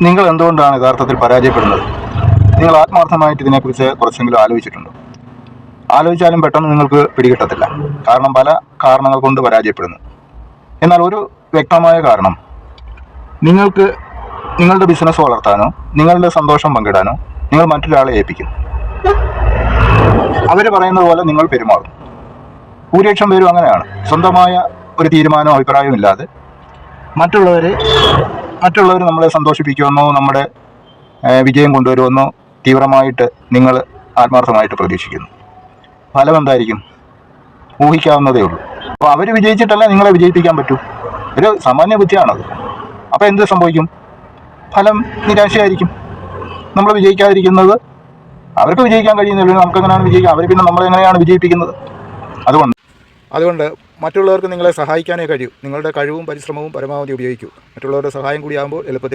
നിങ്ങൾ എന്തുകൊണ്ടാണ് യഥാർത്ഥത്തിൽ പരാജയപ്പെടുന്നത്? നിങ്ങൾ ആത്മാർത്ഥമായിട്ട് ഇതിനെക്കുറിച്ച് കുറച്ചെങ്കിലും ആലോചിച്ചിട്ടുണ്ടോ? ആലോചിച്ചാലും പെട്ടെന്ന് നിങ്ങൾക്ക് പിടികിട്ടത്തില്ല. കാരണം പല കാരണങ്ങൾ കൊണ്ട് പരാജയപ്പെടുന്നു. എന്നാൽ ഒരു വ്യക്തമായ കാരണം, നിങ്ങൾക്ക് നിങ്ങളുടെ ബിസിനസ് വളർത്താനോ നിങ്ങളുടെ സന്തോഷം പങ്കിടാനോ നിങ്ങൾ മറ്റൊരാളെ ഏൽപ്പിക്കും. അവർ പറയുന്നത് പോലെ നിങ്ങൾ പെരുമാറും. ഭൂരിപക്ഷം പേരും അങ്ങനെയാണ്. സ്വന്തമായ ഒരു തീരുമാനവും അഭിപ്രായവും ഇല്ലാതെ മറ്റുള്ളവർ നമ്മളെ സന്തോഷിപ്പിക്കുമെന്നോ നമ്മുടെ വിജയം കൊണ്ടുവരുമെന്നോ തീവ്രമായിട്ട് നിങ്ങൾ ആത്മാർത്ഥമായിട്ട് പ്രതീക്ഷിക്കുന്നു. ഫലം എന്തായിരിക്കും? ഊഹിക്കാവുന്നതേ ഉള്ളൂ. അപ്പോൾ അവർ വിജയിച്ചിട്ടല്ല നിങ്ങളെ വിജയിപ്പിക്കാൻ പറ്റൂ. ഒരു സാമാന്യ ബുദ്ധിയാണത്. അപ്പോൾ എന്ത് സംഭവിക്കും? ഫലം നിരാശയായിരിക്കും. നമ്മൾ വിജയിക്കാതിരിക്കുന്നത്, അവർക്ക് വിജയിക്കാൻ കഴിയുന്നില്ല, നമുക്കെങ്ങനെയാണ് വിജയിക്കുക? അവർ പിന്നെ നമ്മളെങ്ങനെയാണ് വിജയിപ്പിക്കുന്നത്? അതുകൊണ്ട് മറ്റുള്ളവർക്ക് നിങ്ങളെ സഹായിക്കാനേ കഴിയൂ. നിങ്ങളുടെ കഴിവും പരിശ്രമവും പരമാവധി ഉപയോഗിക്കൂ. മറ്റുള്ളവരുടെ സഹായം കൂടിയാകുമ്പോൾ എളുപ്പത്തിൽ